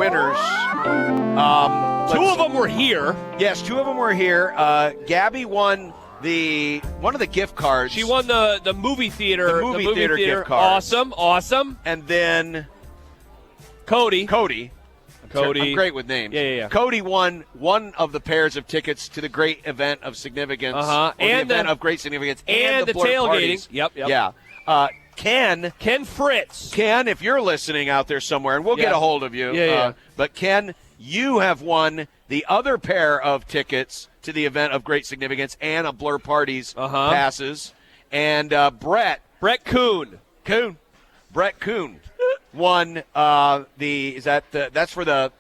winners. Two of them were here. Yes, two of them were here. Gabby won one of the gift cards. She won the movie theater. The movie theater gift card. Awesome. And then Cody. I'm great with names. Yeah. Cody won one of the pairs of tickets to the great event of significance. And the event of great significance. And the Blurt tailgating. Parties. Yep. Yeah. Ken Fritz. Ken, if you're listening out there somewhere, and we'll get a hold of you. Yeah. But Ken, you have won the other pair of tickets to the event of great significance and a Blur Parties passes. And Brett Kuhn won that's for the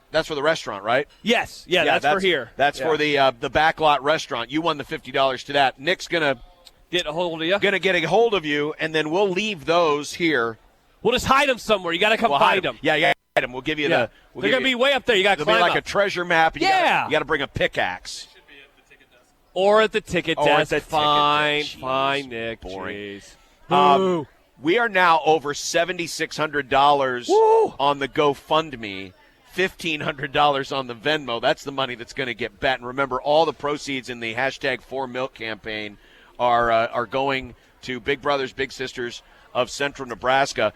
restaurant, right? Yes. Yeah, that's for here. That's for the backlot restaurant. You won the $50 to that. Nick's gonna get a hold of you. Gonna get a hold of you, and then we'll leave those here. We'll just hide them somewhere. You got to come find them. Yeah, hide them. We'll give you They're going to be way up there. You got to climb be like up. a treasure map. You got to bring a pickaxe. Or at the ticket desk. Fine, Nick. Boring. Jeez. We are now over $7,600 on the GoFundMe, $1,500 on the Venmo. That's the money that's going to get bet. And remember, all the proceeds in the #4Milk campaign are going to Big Brothers Big Sisters of Central Nebraska.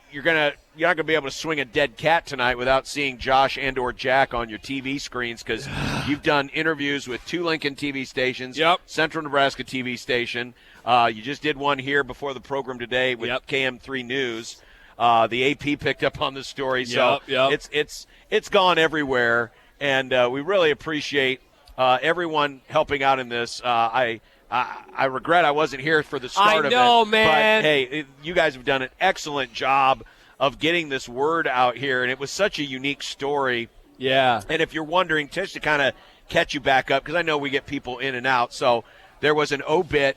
You're not gonna be able to swing a dead cat tonight without seeing Josh and or Jack on your TV screens, because you've done interviews with two Lincoln TV stations, Central Nebraska TV station. You just did one here before the program today with KM3 News. The AP picked up on the story, so it's gone everywhere, and we really appreciate everyone helping out in this. I regret I wasn't here for the start of it. I know, man. But, hey, you guys have done an excellent job of getting this word out here, and it was such a unique story. Yeah. And if you're wondering, just to kind of catch you back up, because I know we get people in and out, so there was an obit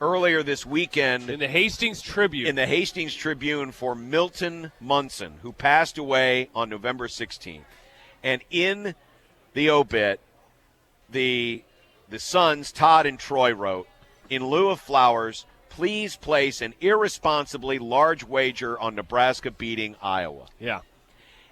earlier this weekend. In the Hastings Tribune. For Milton Munson, who passed away on November 16th. And in the obit, the sons, Todd and Troy, wrote, "In lieu of flowers, please place an irresponsibly large wager on Nebraska beating Iowa." Yeah.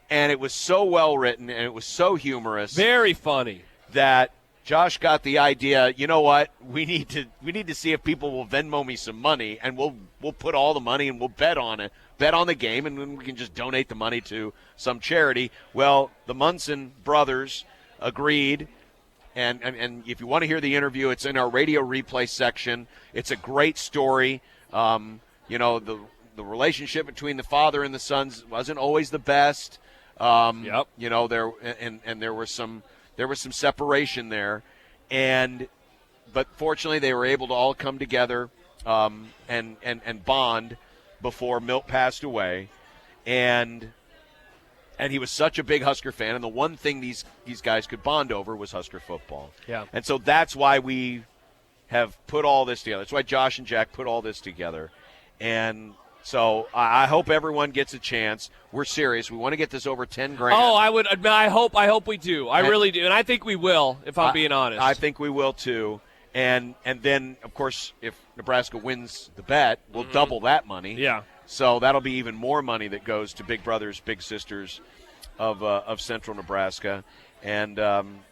And it was so well written, and it was so humorous. Very funny. That Josh got the idea, you know what, we need to see if people will Venmo me some money, and we'll put all the money and we'll bet on it. Bet on the game, and then we can just donate the money to some charity. Well, the Munson brothers agreed. And if you want to hear the interview, it's in our radio replay section. It's a great story. The relationship between the father and the sons wasn't always the best. There was some separation there, but fortunately they were able to all come together and bond before Milt passed away, and he was such a big Husker fan, and the one thing these guys could bond over was Husker football. Yeah. And so that's why we have put all this together. That's why Josh and Jack put all this together. And so I hope everyone gets a chance. We're serious. We want to get this over $10,000. Oh, I hope we do. I really do. And I think we will, if I'm being honest. I think we will too. And then, of course, if Nebraska wins the bet, we'll double that money. Yeah. So that'll be even more money that goes to Big Brothers, Big Sisters of Central Nebraska. And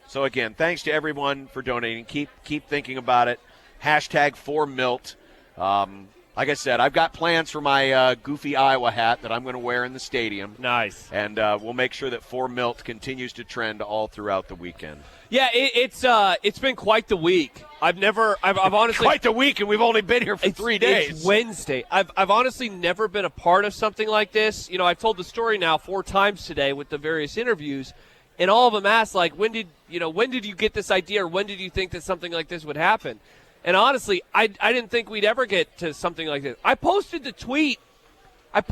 so, again, thanks to everyone for donating. Keep thinking about it. #4Milt. Like I said, I've got plans for my goofy Iowa hat that I'm going to wear in the stadium. Nice. And we'll make sure that 4Milt continues to trend all throughout the weekend. Yeah, it's been quite the week. I've honestly quite the week, and we've only been here for 3 days. It's Wednesday. I've honestly never been a part of something like this. I've told the story now 4 times today with the various interviews, and all of them asked, like, when did you get this idea, or when did you think that something like this would happen? And honestly, I didn't think we'd ever get to something like this. I posted the tweet of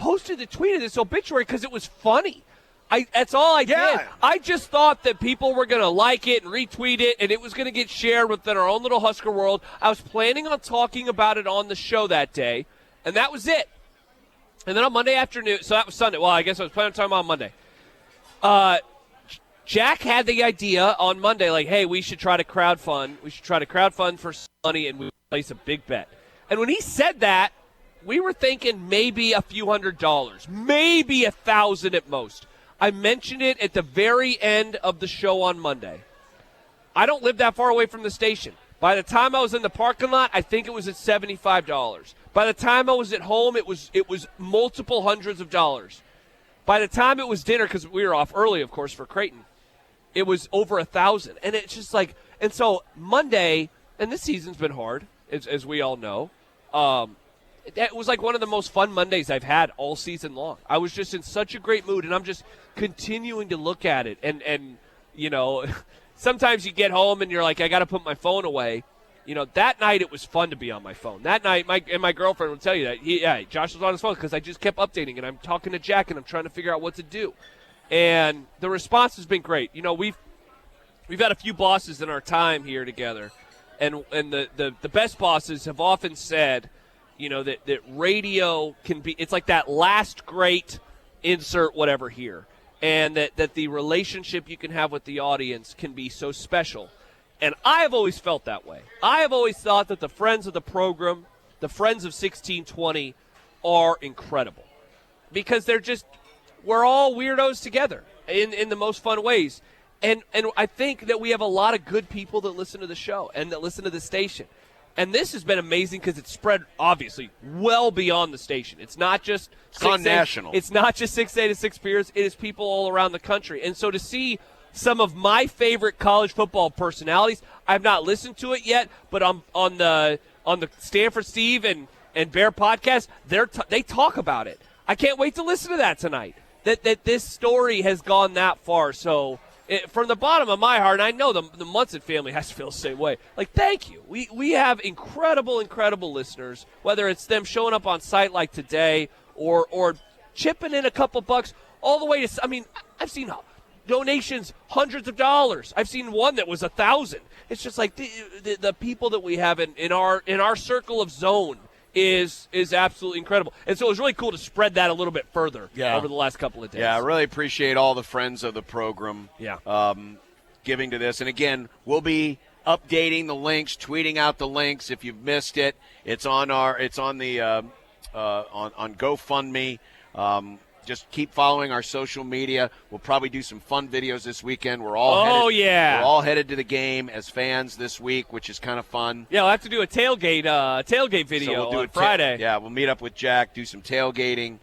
this obituary because it was funny. That's all I did. I just thought that people were going to like it and retweet it, and it was going to get shared within our own little Husker world. I was planning on talking about it on the show that day, and that was it. And then on Monday afternoon, so that was Sunday. Well, I guess I was planning on talking about Monday. Jack had the idea on Monday, like, hey, we should try to crowdfund. We should try to crowdfund for some money, and we place a big bet. And when he said that, we were thinking maybe a few $100s, maybe $1,000 at most. I mentioned it at the very end of the show on Monday. I don't live that far away from the station. By the time I was in the parking lot, I think it was at $75. By the time I was at home, it was multiple hundreds of dollars. By the time it was dinner, because we were off early, of course, for Creighton, it was over 1,000. And it's just like, and so Monday, and this season's been hard, as we all know. It was like one of the most fun Mondays I've had all season long. I was just in such a great mood, and I'm just continuing to look at it. And you know, sometimes you get home and you're like, I got to put my phone away. You know, that night it was fun to be on my phone. That night, my girlfriend would tell you that. Josh was on his phone because I just kept updating, and I'm talking to Jack, and I'm trying to figure out what to do. And the response has been great. You know, we've had a few bosses in our time here together, and the best bosses have often said, you know, that radio can be, it's like that last great insert whatever here, and that the relationship you can have with the audience can be so special. And I have always felt that way. I have always thought that the friends of the program, the friends of 1620, are incredible because we're all weirdos together in the most fun ways. And I think that we have a lot of good people that listen to the show and that listen to the station. And this has been amazing because it's spread, obviously, well beyond the station. It's not just national. It's not just 6A to 6 Peers. It is people all around the country. And so to see some of my favorite college football personalities, I've not listened to it yet, but on the Stanford Steve and Bear podcast, they talk about it. I can't wait to listen to that tonight. That this story has gone that far. So from the bottom of my heart, and I know the Munson family has to feel the same way. Like, thank you. We have incredible listeners, whether it's them showing up on site like today or chipping in a couple bucks all the way to, I mean, I've seen donations, hundreds of dollars. I've seen one that was 1,000. It's just like the people that we have in our circle of zone is absolutely incredible. And so it was really cool to spread that a little bit further over the last couple of days. Yeah, I really appreciate all the friends of the program giving to this. And again, we'll be updating the links, tweeting out the links. If you've missed it, it's on the GoFundMe. Just keep following our social media. We'll probably do some fun videos this weekend. We're all headed to the game as fans this week, which is kind of fun. Yeah, we'll have to do a tailgate video on Friday. We'll meet up with Jack, do some tailgating,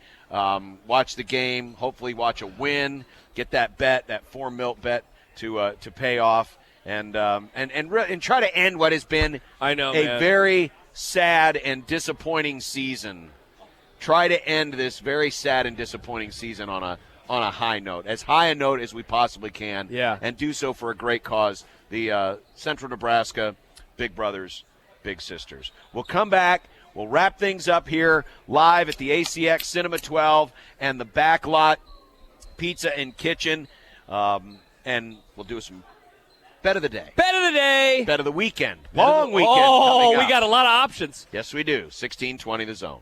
watch the game, hopefully watch a win, get that bet, that 4 milk bet to pay off, and try to end what has been a very sad and disappointing season. Try to end this very sad and disappointing season on a high note, as high a note as we possibly can, and do so for a great cause, the Central Nebraska Big Brothers, Big Sisters. We'll come back. We'll wrap things up here live at the ACX Cinema 12 and the Backlot Pizza and Kitchen, and we'll do some bet of the day. Bet of the day. Bet of the weekend. Long weekend. Oh, we got a lot of options. Yes, we do. 1620 The Zone.